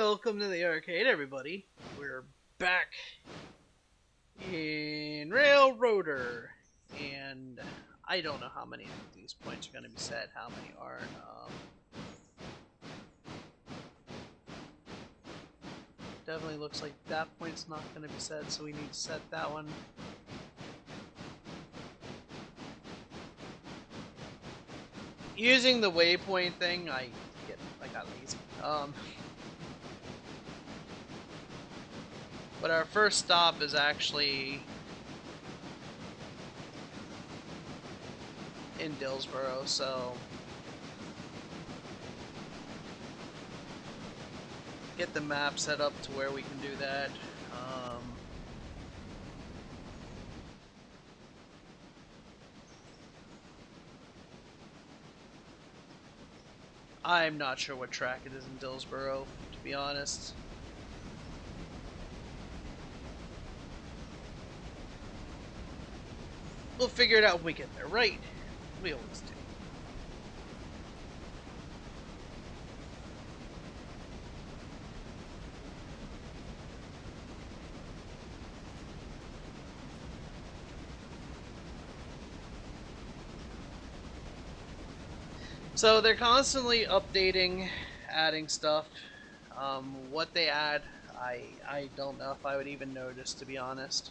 Welcome to the arcade, everybody. We're back in Railroader, and I don't know how many of these points are going to be set, how many aren't. Definitely looks like that point's not going to be set, so we need to set that one. Using the waypoint thing, I got lazy. But our first stop is actually in Dillsboro, so get the map set up to where we can do that. I'm not sure what track it is in Dillsboro, to be honest. We'll figure it out when we get there, right? We always do. So they're constantly updating, adding stuff. What they add, I don't know if I would even notice, to be honest.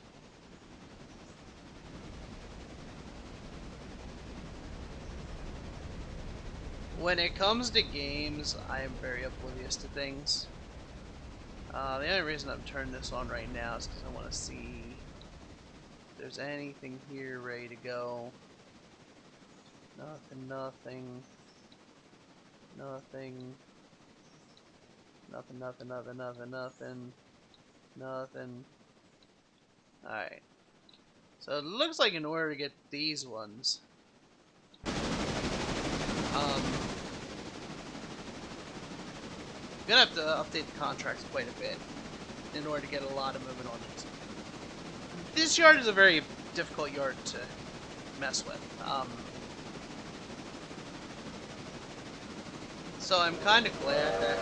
When it comes to games, I am very oblivious to things. The only reason I'm turning this on right now is because I want to see if there's anything here ready to go. Nothing, nothing. Nothing. Nothing, nothing, nothing, nothing, nothing. Nothing. Alright. So it looks like in order to get these ones, I'm gonna have to update the contracts quite a bit in order to get a lot of movement on these. This yard is a very difficult yard to mess with. So I'm kind of glad that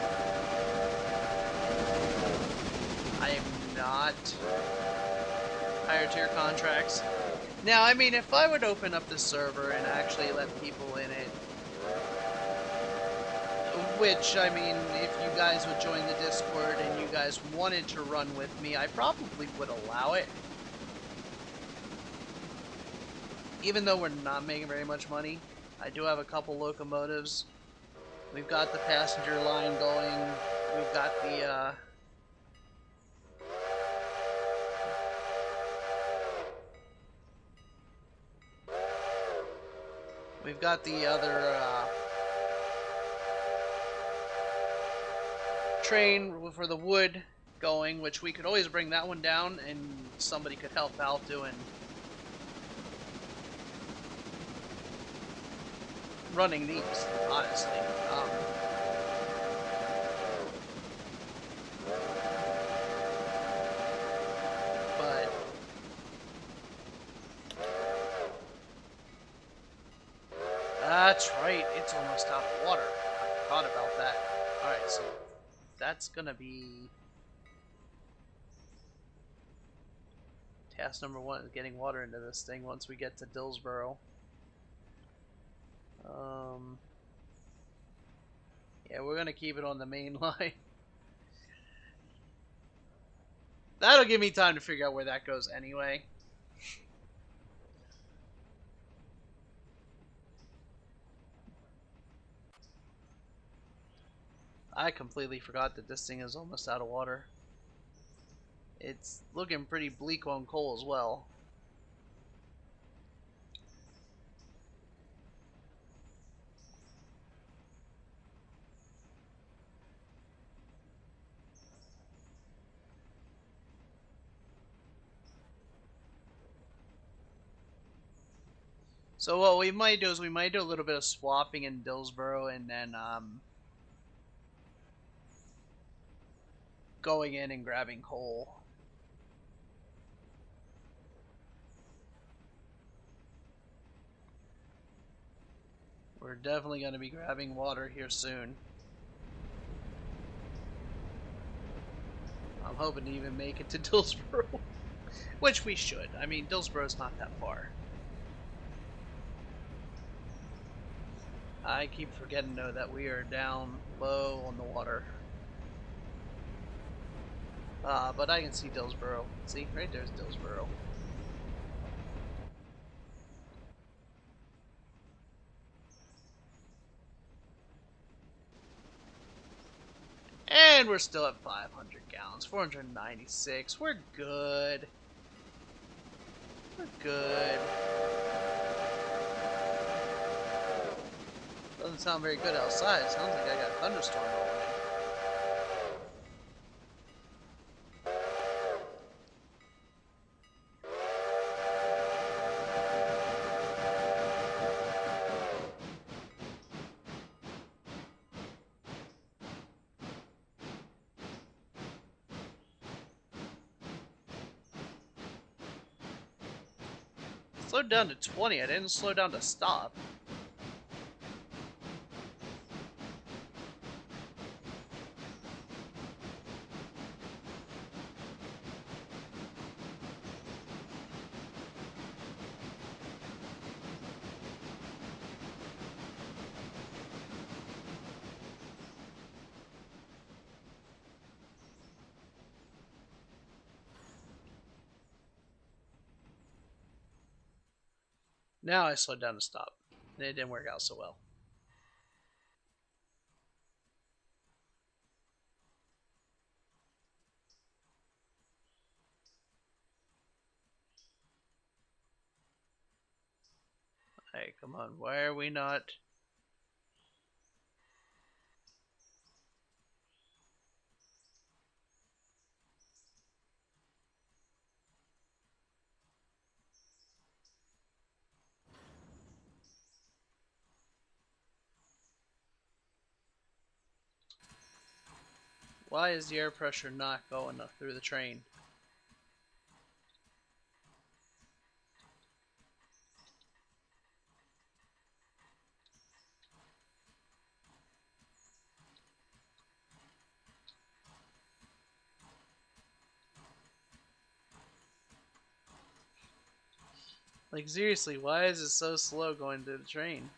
I am not higher tier contracts. Now, I mean, if I would open up the server and actually let people in it, which, I mean, if you guys would join the Discord and you guys wanted to run with me, I probably would allow it. Even though we're not making very much money, I do have a couple locomotives. We've got the passenger line going. We've got the, other, train for the wood going, which we could always bring that one down and somebody could help out doing running these, honestly. But that's right, it's almost out of water. I forgot about that. Alright, so that's gonna be task number 1, is getting water into this thing once we get to Dillsboro. Yeah, we're gonna keep it on the main line. That'll give me time to figure out where that goes anyway. I completely forgot that this thing is almost out of water. It's looking pretty bleak on coal as well. So what we might do is we might do a little bit of swapping in Dillsboro and then going in and grabbing coal. We're definitely going to be grabbing water here soon. I'm hoping to even make it to Dillsboro, which we should. I mean, Dillsboro's not that far. I keep forgetting though that we are down low on the water. But I can see Dillsboro. See, right there's Dillsboro. And we're still at 500 gallons, 496. We're good. We're good. Doesn't sound very good outside. It sounds like I got a thunderstorm rolling in. Slowed down to 20. I didn't slow down to stop. Now I slowed down to stop. And it didn't work out so well. Hey, come on. Why are we not? Why is the air pressure not going through the train? Like, seriously, why is it so slow going through the train?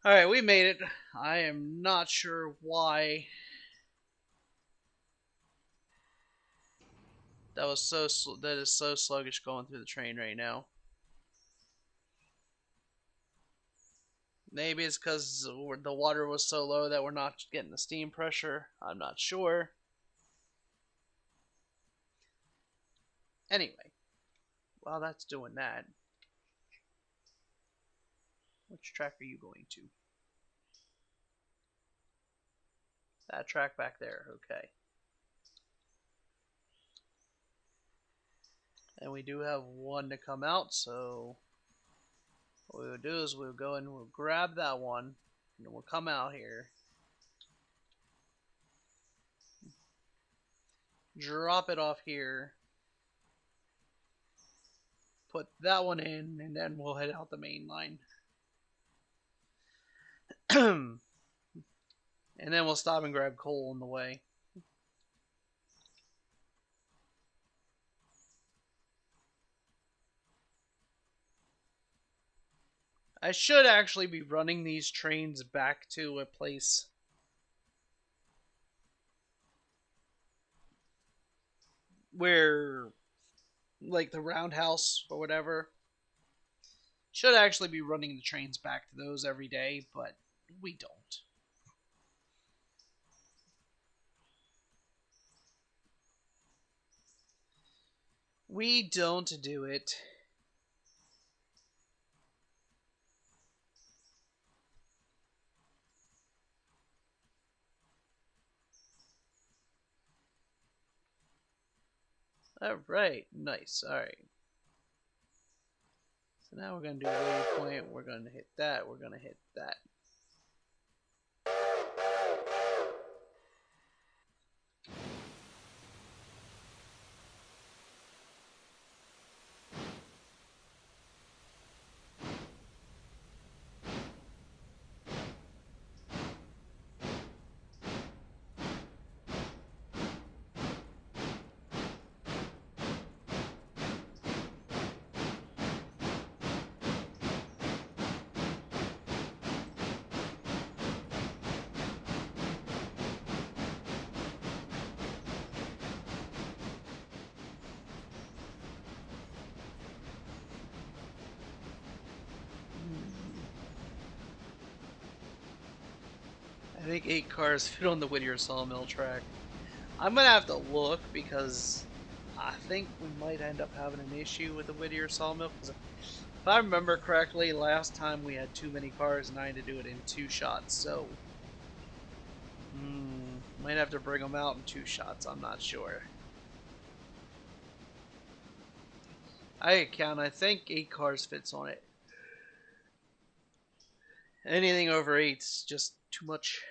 Alright, we made it. I am not sure why that is so sluggish going through the train right now. Maybe it's because the water was so low that we're not getting the steam pressure. I'm not sure. Anyway, while that's doing that, which track are you going to? That track back there, okay. And we do have one to come out, so what we'll do is we'll go and we'll grab that one, and we'll come out here, drop it off here, put that one in, and then we'll head out the main line. And then we'll stop and grab coal on the way. I should actually be running these trains back to a place where, like the roundhouse or whatever. Should actually be running the trains back to those every day, but we don't. We don't do it. Alright, nice. Alright. So now we're going to do waypoint. We're going to hit that. We're going to hit that. I think 8 cars fit on the Whittier Sawmill track. I'm gonna have to look because I think we might end up having an issue with the Whittier Sawmill. Because if I remember correctly, last time we had too many cars and I had to do it in 2 shots. So, might have to bring them out in 2 shots. I'm not sure. I count. I think 8 cars fits on it. Anything over 8's just too much.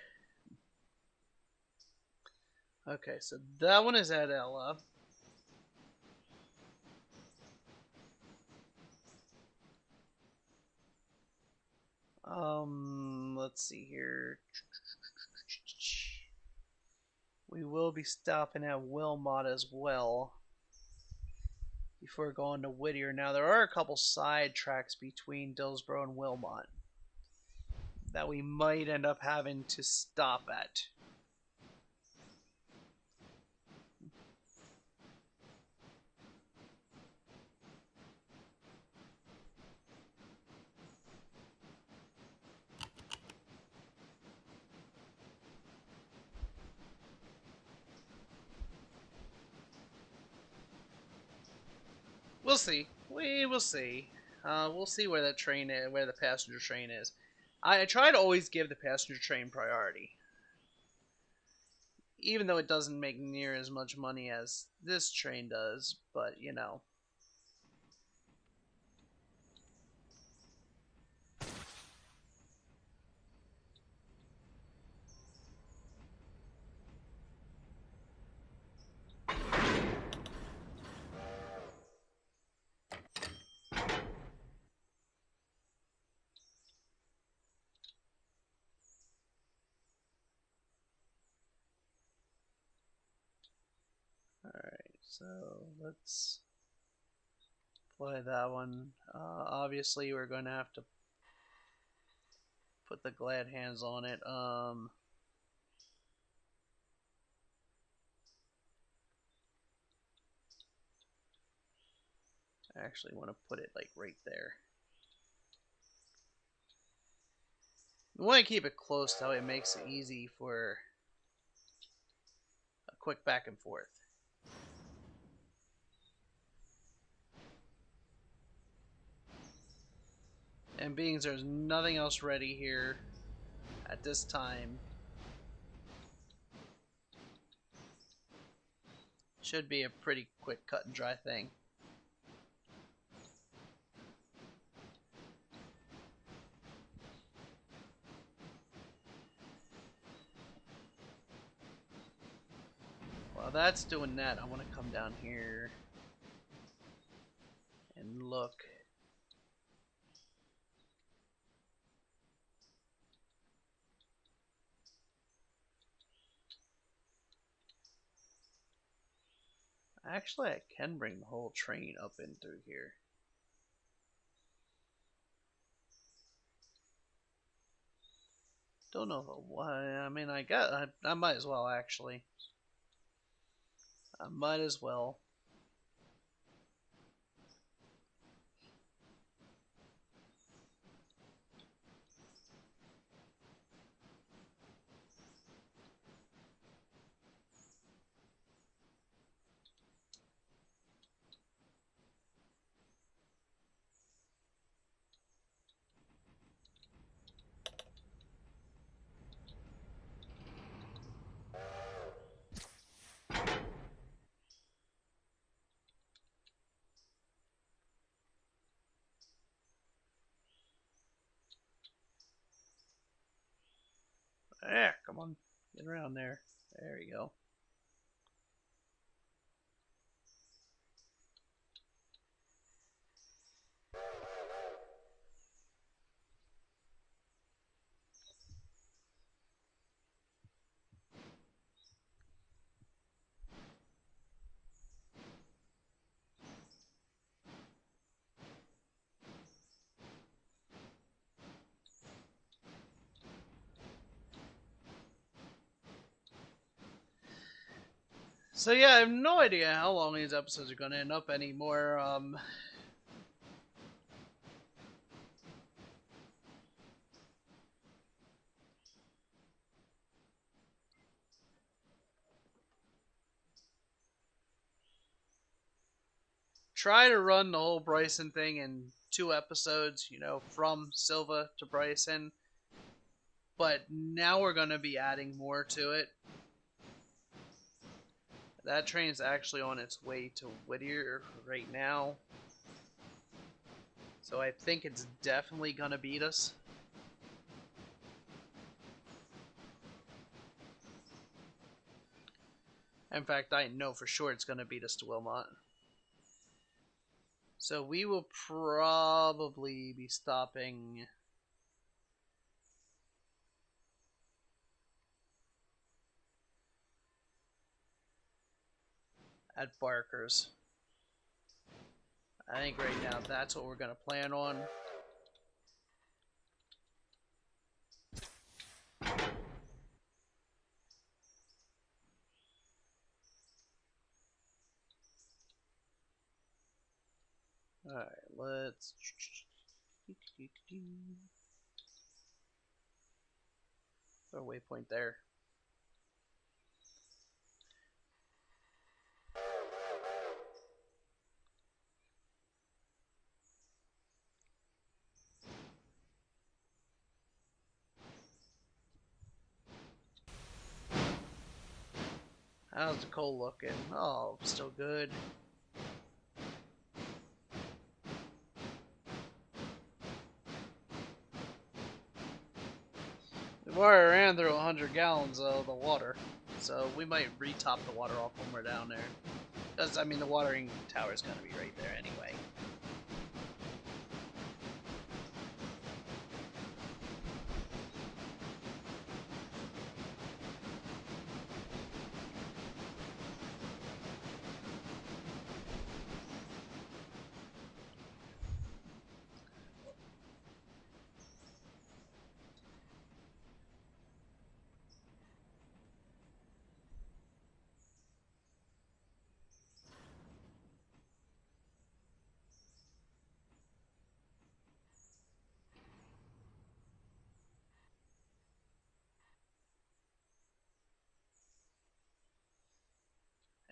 Okay, so that one is at Ella. Let's see here. We will be stopping at Wilmot as well before going to Whittier. Now, there are a couple side tracks between Dillsboro and Wilmot that we might end up having to stop at. We'll see. We will see. We'll see where the train is, where the passenger train is. I try to always give the passenger train priority, even though it doesn't make near as much money as this train does. But you know. Alright, so let's play that one. Obviously, we're going to have to put the glad hands on it. I actually want to put it like right there. We want to keep it close, that way it makes it easy for a quick back and forth. And being there's nothing else ready here at this time, should be a pretty quick cut and dry thing. While that's doing that, I want to come down here and look. Actually, I can bring the whole train up in through here. Don't know why. I mean, I might as well actually. I might as well. Come on. Get around there. There you go. So yeah, I have no idea how long these episodes are going to end up anymore. Try to run the whole Bryson thing in 2 episodes, from Silva to Bryson. But now we're going to be adding more to it. That train is actually on its way to Whittier right now. So I think it's definitely going to beat us. In fact, I know for sure it's going to beat us to Wilmot. So we will probably be stopping at Barker's. I think right now that's what we're going to plan on. Alright, let's... Put a waypoint there. How's the coal looking? Oh, still good. We've already ran through 100 gallons of the water, so we might retop the water off when we're down there. Because, I mean, the watering tower is going to be right there anyway.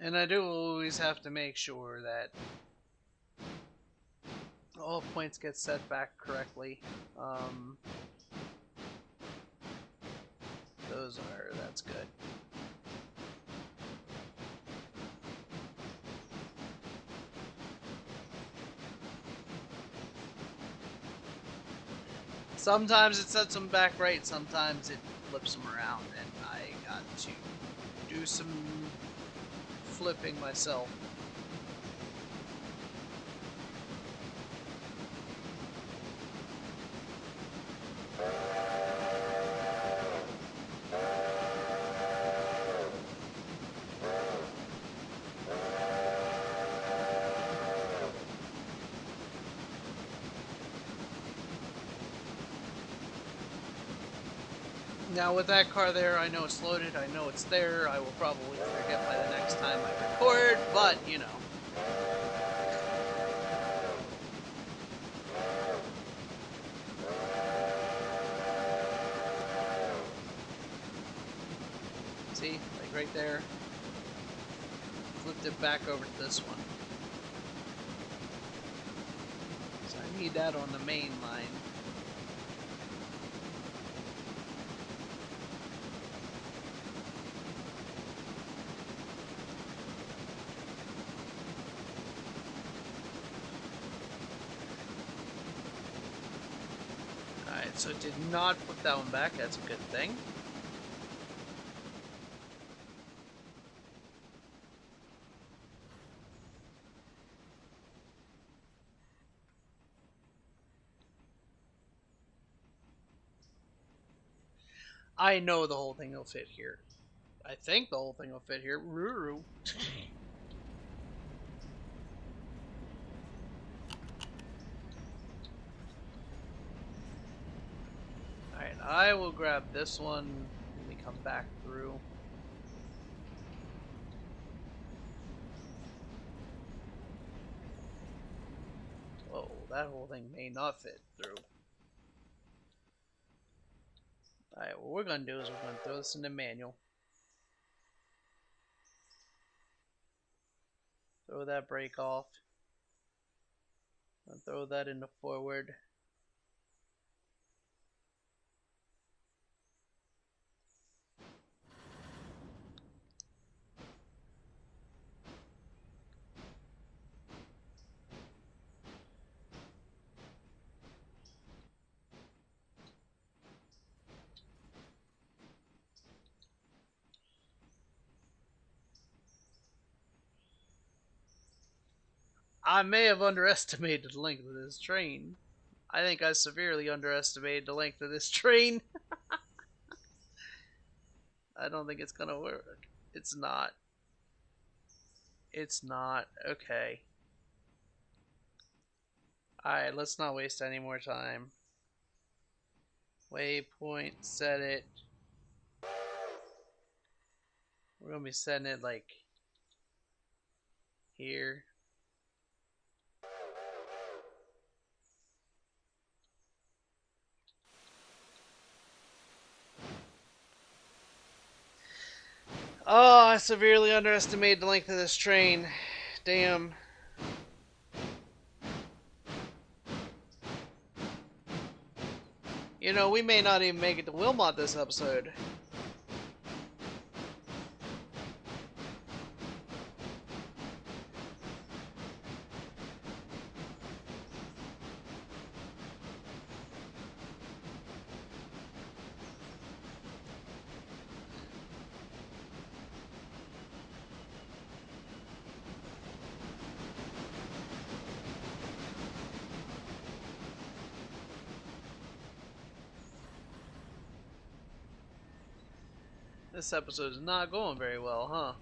And I do always have to make sure that all points get set back correctly. That's good. Sometimes it sets them back right, sometimes it flips them around, and I got to do some flipping myself. Now with that car there, I know it's loaded, I know it's there, I will probably forget by the next time I record, but, See, like right there, flipped it back over to this one. So I need that on the main line. So it did not flip that one back, that's a good thing. I know the whole thing will fit here. I think the whole thing will fit here. Ruru. Alright, I will grab this one when we come back through. Whoa, that whole thing may not fit through. Alright, what we're gonna do is we're gonna throw this in the manual. Throw that brake off. And throw that into forward. I may have underestimated the length of this train. I think I severely underestimated the length of this train. I don't think it's gonna work. It's not. It's not. Okay. Alright, let's not waste any more time. Waypoint, set it. We're gonna be setting it like here. Oh, I severely underestimated the length of this train. Damn. You know, we may not even make it to Wilmot this episode. This episode is not going very well, huh?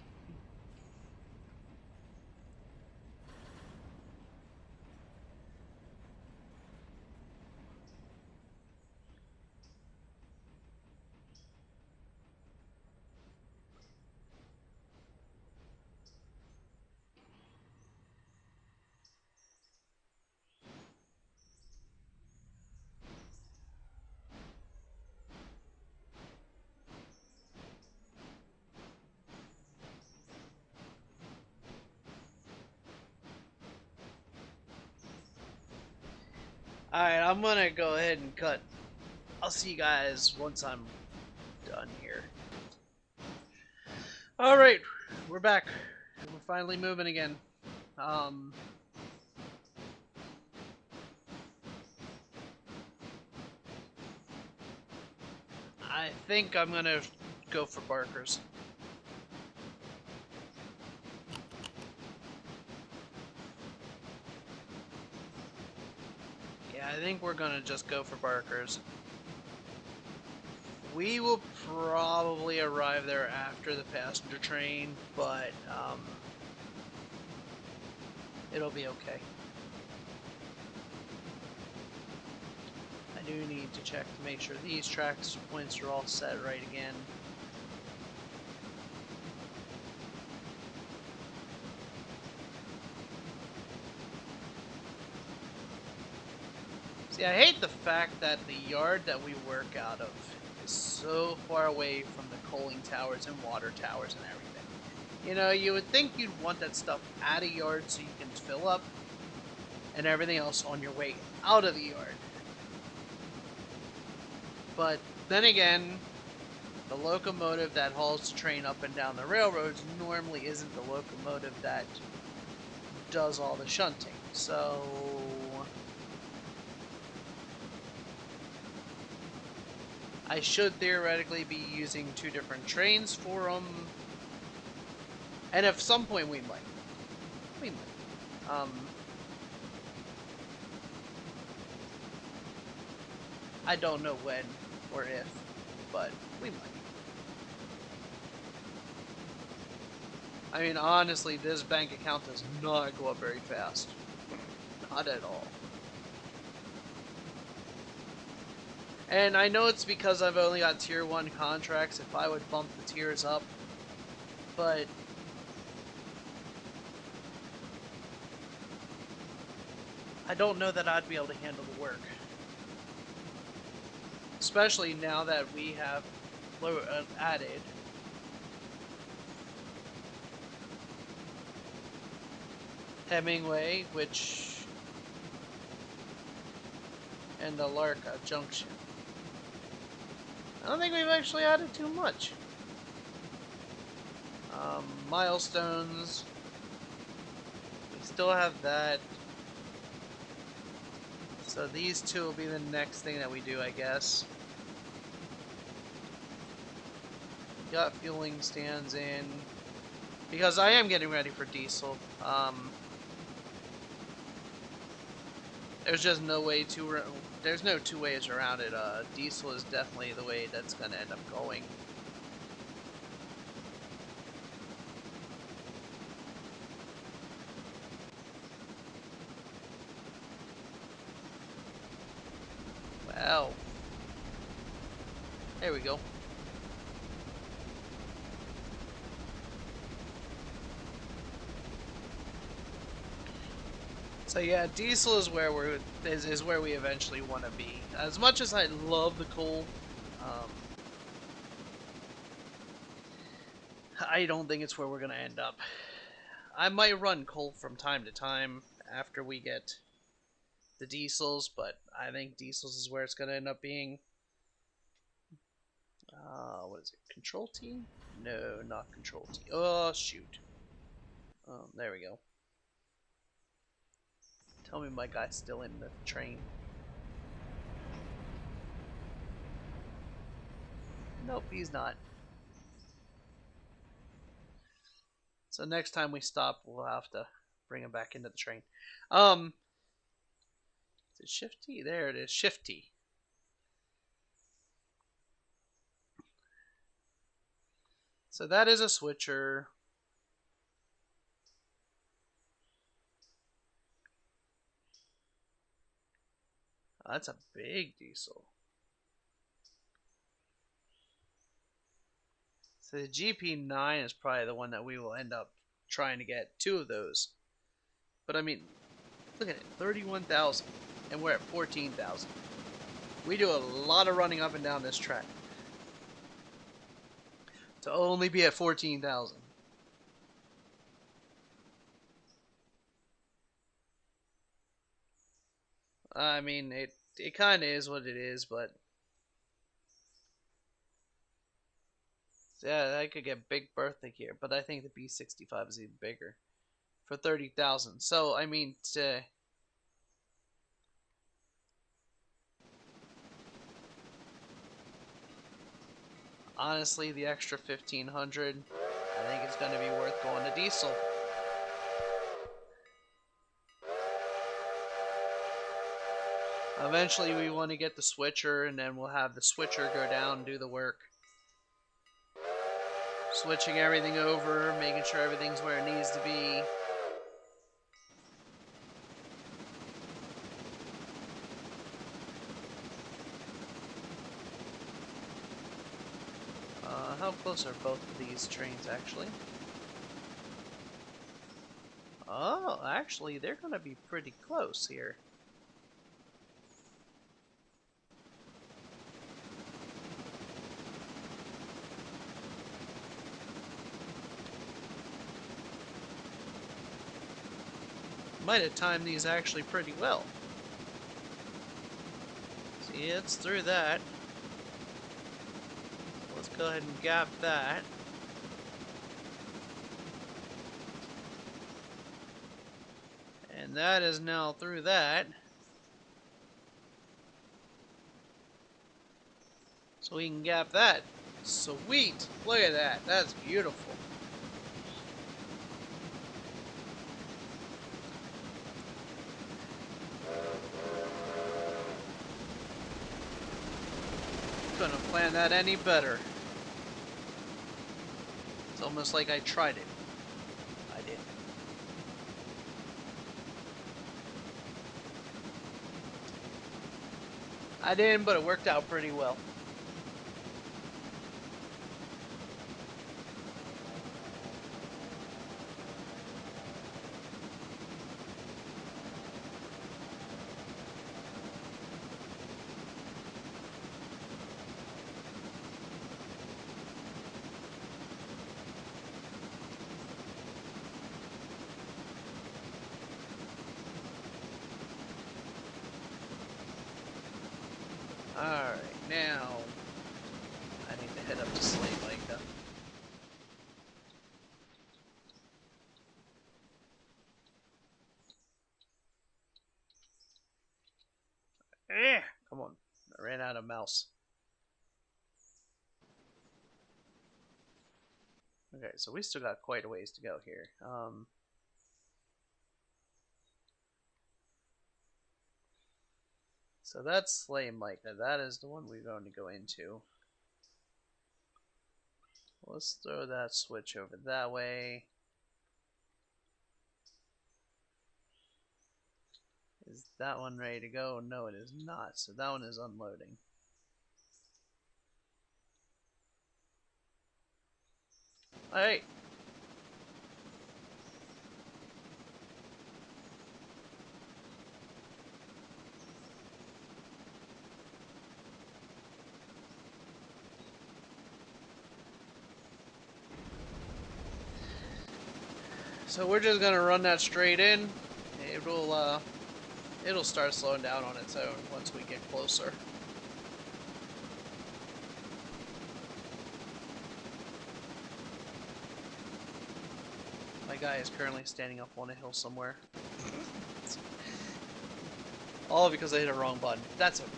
Alright, I'm gonna go ahead and cut. I'll see you guys once I'm done here. Alright, we're back. We're finally moving again. I think I'm gonna go for Barker's. Yeah, I think we're gonna just go for Barker's. We will probably arrive there after the passenger train, but it'll be okay. I do need to check to make sure these tracks points are all set right again. See, I hate the fact that the yard that we work out of is so far away from the coaling towers and water towers and everything. You know, you would think you'd want that stuff at a yard so you can fill up and everything else on your way out of the yard. But then again, the locomotive that hauls the train up and down the railroads normally isn't the locomotive that does all the shunting. So I should theoretically be using two different trains for them. And at some point we might. We might. I don't know when or if. but we might. I mean, honestly, this bank account does not go up very fast. Not at all. And I know it's because I've only got tier 1 contracts. If I would bump the tiers up, but I don't know that I'd be able to handle the work. Especially now that we have added Hemingway, and the Larka Junction. I don't think we've actually added too much. Milestones. We still have that. So these two will be the next thing that we do, I guess. Got fueling stands in. Because I am getting ready for diesel. There's just no way to. There's no two ways around it. Diesel is definitely the way that's going to end up going. Wow. There we go. So yeah, diesel is where is where we eventually want to be. As much as I love the coal, I don't think it's where we're gonna end up. I might run coal from time to time after we get the diesels, but I think diesels is where it's gonna end up being. What is it? Control T? No, not Control T. Oh shoot. There we go. Tell me my guy's still in the train. Nope, he's not. So next time we stop, we'll have to bring him back into the train. Is it Shift T? There it is, Shift T. So that is a switcher. Oh, that's a big diesel. So the GP9 is probably the one that we will end up trying to get 2 of those. But I mean, look at it, 31,000, and we're at 14,000. We do a lot of running up and down this track to only be at 14,000. I mean, it kind of is what it is, but yeah, I could get big birthday here, but I think the B65 is even bigger for 30,000. So I mean, honestly, the extra 1,500, I think it's going to be worth going to diesel. Eventually, we want to get the switcher, and then we'll have the switcher go down and do the work. Switching everything over, making sure everything's where it needs to be. How close are both of these trains, actually? Oh, actually, they're going to be pretty close here. Might have timed these actually pretty well. See, it's through that. Let's go ahead and gap that. And that is now through that. So we can gap that. Sweet! Look at that. That's beautiful. Couldn't have planned that any better. It's almost like I tried it. I did. I didn't, but it worked out pretty well. Alright, now I need to head up to Slave Micah. Come on. I ran out of mouse. Okay, so we still got quite a ways to go here. So that's Slave Micah. That is the one we're going to go into. Let's throw that switch over that way. Is that one ready to go? No, it is not. So that one is unloading. Alright. So we're just gonna run that straight in. It'll start slowing down on its own once we get closer. My guy is currently standing up on a hill somewhere. All because I hit a wrong button. That's okay.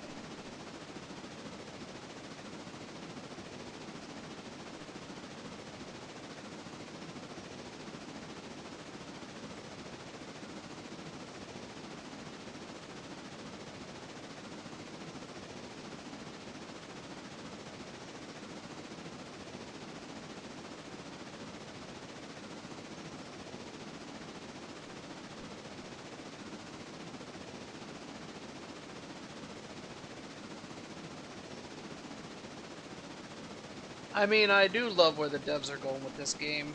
I mean, I do love where the devs are going with this game.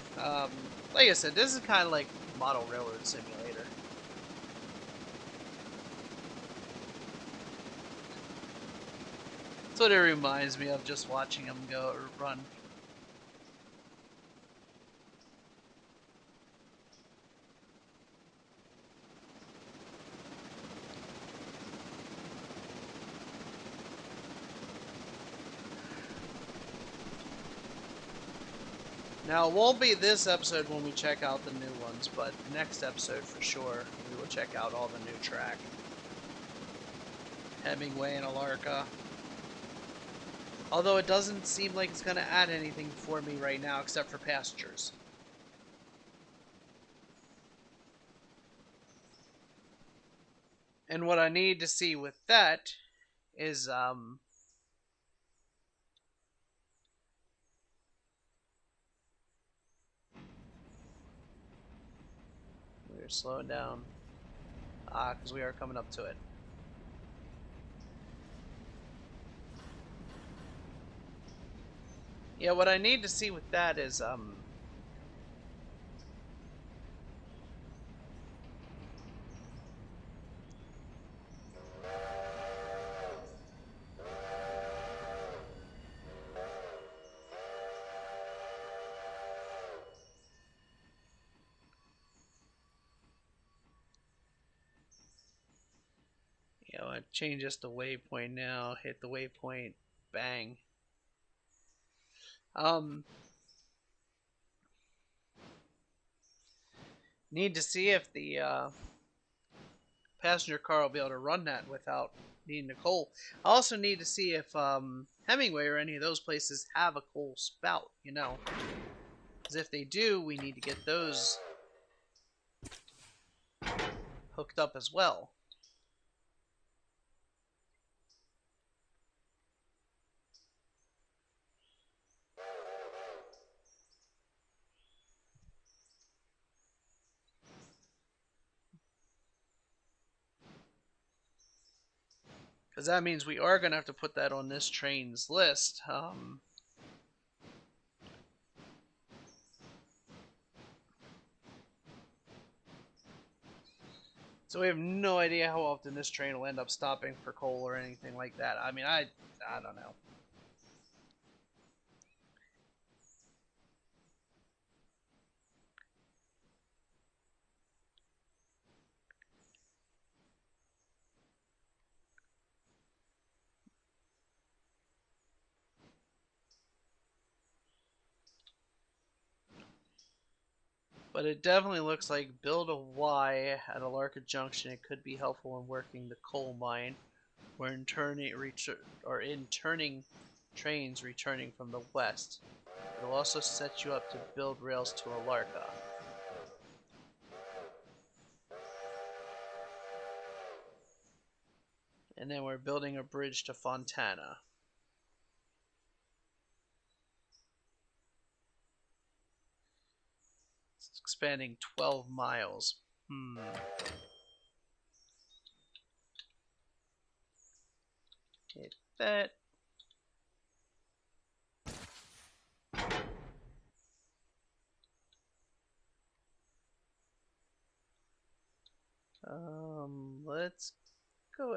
Like I said, this is kind of like Model Railroad Simulator. That's what it reminds me of, just watching them go or run. Now, it won't be this episode when we check out the new ones, but next episode for sure, we will check out all the new track. Hemingway and Alarka. Although it doesn't seem like it's going to add anything for me right now except for pastures. And what I need to see with that is, we're slowing down. Because we are coming up to it. Yeah, what I need to see with that is, I change this to waypoint now, hit the waypoint, bang. Need to see if the passenger car will be able to run that without needing a coal. I also need to see if Hemingway or any of those places have a coal spout, Because if they do, we need to get those hooked up as well. Because that means we are going to have to put that on this train's list. So we have no idea how often this train will end up stopping for coal or anything like that. I mean, I don't know. But it definitely looks like build a Y at Alarka Junction. It could be helpful in working the coal mine, or in turning trains returning from the west. It will also set you up to build rails to Alarka. And then we're building a bridge to Fontana. It's expanding 12 miles. Hit that. Let's go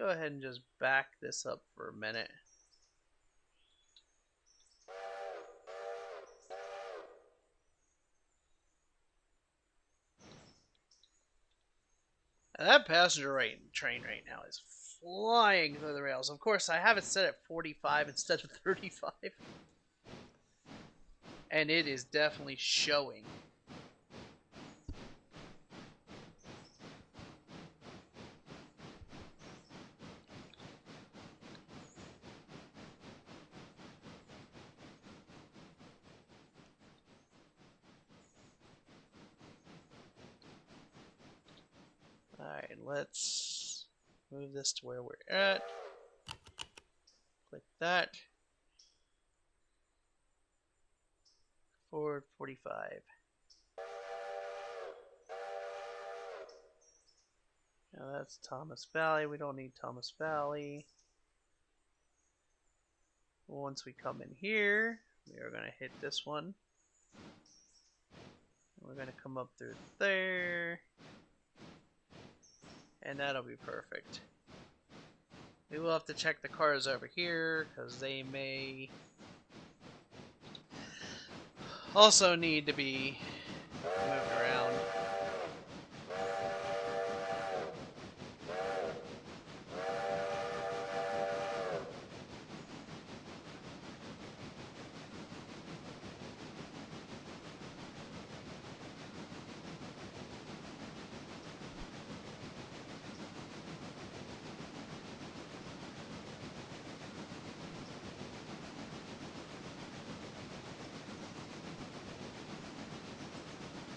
ahead and just back this up for a minute. And that passenger train right now is flying through the rails. Of course, I have it set at 45 instead of 35. And it is definitely showing. Alright, let's move this to where we're at. Click that. Forward 45. Now that's Thomas Valley. We don't need Thomas Valley. Once we come in here, we are going to hit this one. We're going to come up through there. And that'll be perfect. We will have to check the cars over here, because they may also need to be moved around.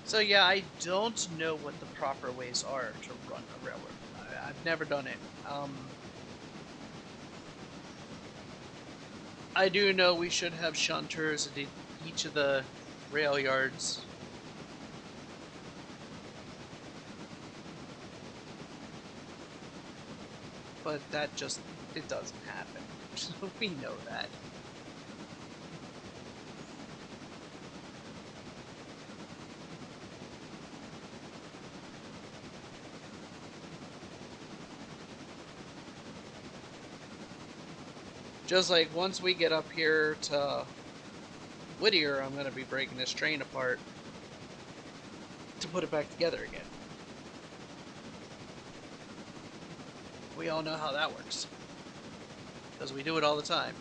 So yeah, I don't know what the proper ways are to run a railroad. I've never done it. I do know we should have shunters at each of the rail yards. But that just, it doesn't happen. We know that. Just like once we get up here to Whittier, I'm going to be breaking this train apart to put it back together again. We all know how that works, because we do it all the time.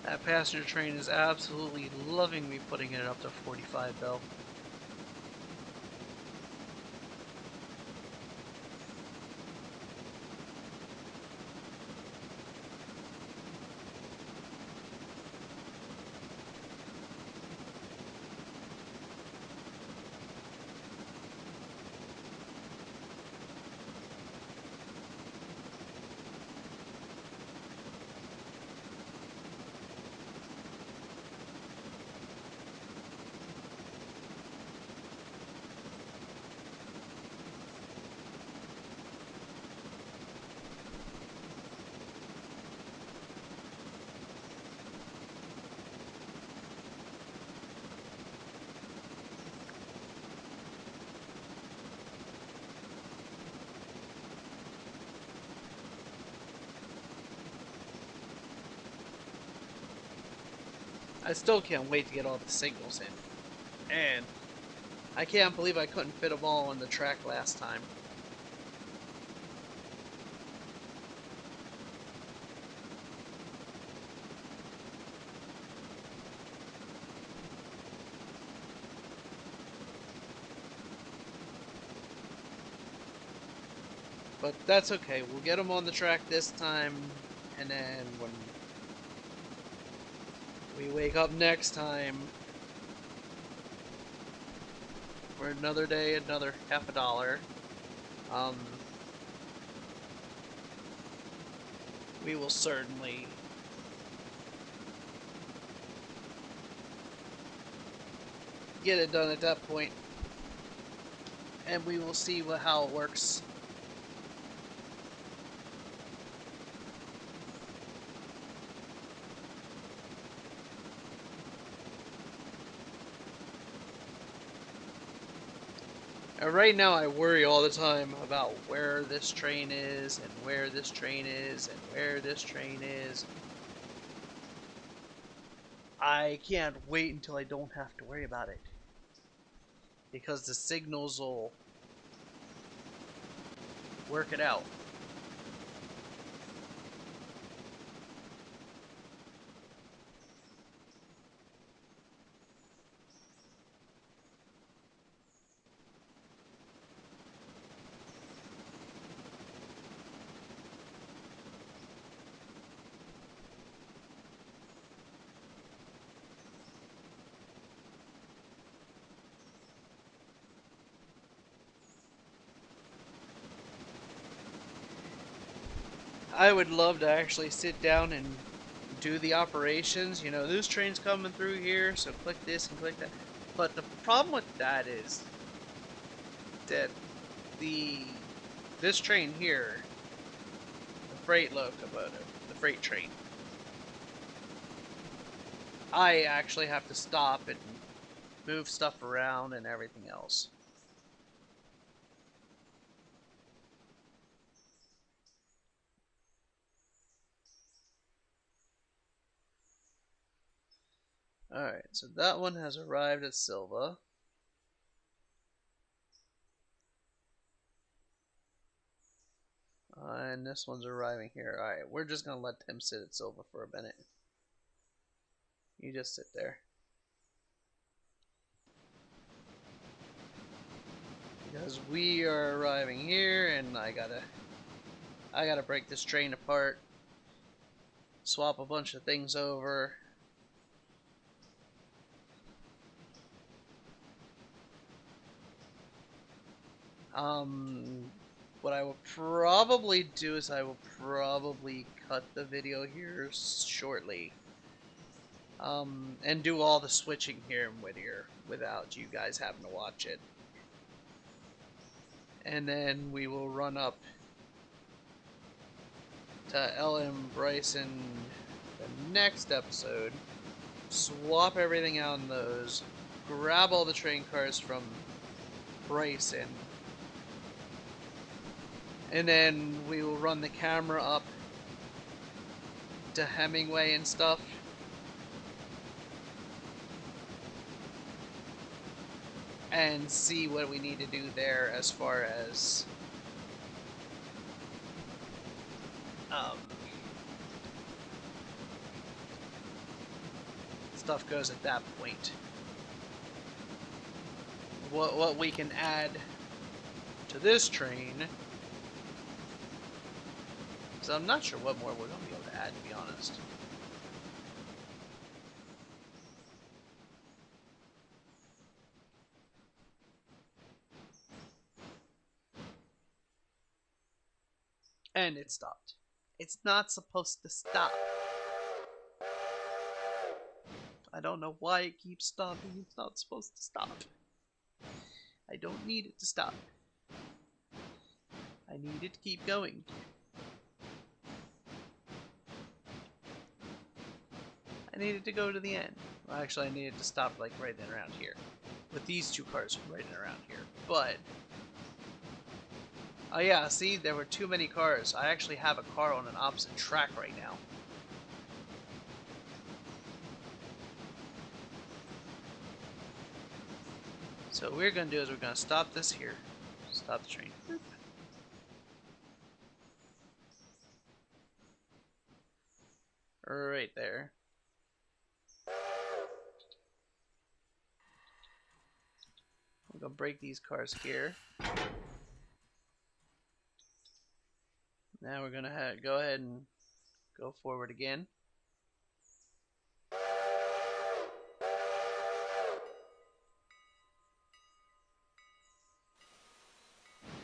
That passenger train is absolutely loving me putting it up to 45 though. I still can't wait to get all the signals in. And I can't believe I couldn't fit them all on the track last time. But that's okay. We'll get them on the track this time, and then when we wake up next time for another day, another $50, we will certainly get it done at that point, and we will see how it works. And right now I worry all the time about where this train is, and where this train is, and where this train is. I can't wait until I don't have to worry about it, because the signals will work it out. I would love to actually sit down and do the operations. You know, this train's coming through here, so click this and click that. But the problem with that is that this train here, the freight locomotive, the freight train, I actually have to stop and move stuff around and everything else. Alright, so that one has arrived at Silva. And this one's arriving here. Alright, we're just gonna let him sit at Silva for a minute. You just sit there. Because we are arriving here, and I gotta break this train apart, swap a bunch of things over. What I will probably do is I will probably cut the video here shortly. And do all the switching here in Whittier without you guys having to watch it. And then we will run up to LM Bryson the next episode, swap everything out in those, grab all the train cars from Bryson, and then we will run the camera up to Hemingway and stuff. And see what we need to do there as far as stuff goes at that point. What we can add to this train. So I'm not sure what more we're going to be able to add, to be honest. And it stopped. It's not supposed to stop. I don't know why it keeps stopping. It's not supposed to stop. I don't need it to stop. I need it to keep going. I needed to go to the end. Well, actually, I needed to stop like right then around here. With these two cars right around here. But oh yeah, see, there were too many cars. I actually have a car on an opposite track right now. So what we're going to do is we're going to stop this here. Stop the train. Right there. We're going to break these cars here. Now we're going to go ahead and go forward again.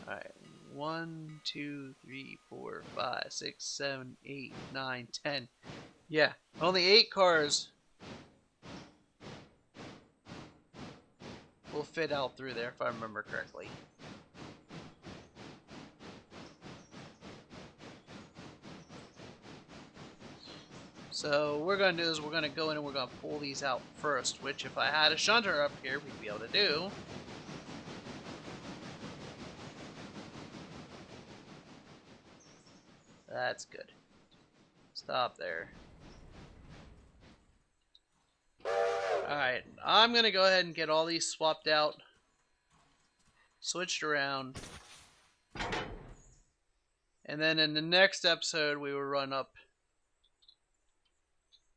Alright, 1, 2, 3, 4, 5, 6, 7, 8, 9, 10. Yeah, only 8 cars will fit out through there if I remember correctly. So what we're going to do is we're going to go in and we're going to pull these out first, which if I had a shunter up here, we'd be able to do. That's good. Stop there. Alright, I'm going to go ahead and get all these swapped out, switched around, and then in the next episode we will run up.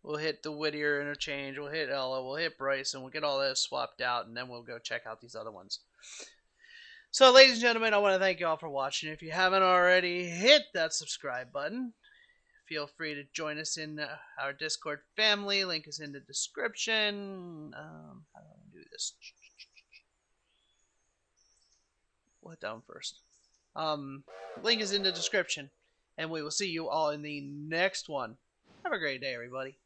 We'll hit the Whittier interchange, we'll hit Ella, we'll hit Bryson, we'll get all those swapped out, and then we'll go check out these other ones. So, ladies and gentlemen, I want to thank you all for watching. If you haven't already, hit that subscribe button. Feel free to join us in our Discord family. Link is in the description. How do I do this? What down first? Link is in the description. And we will see you all in the next one. Have a great day, everybody.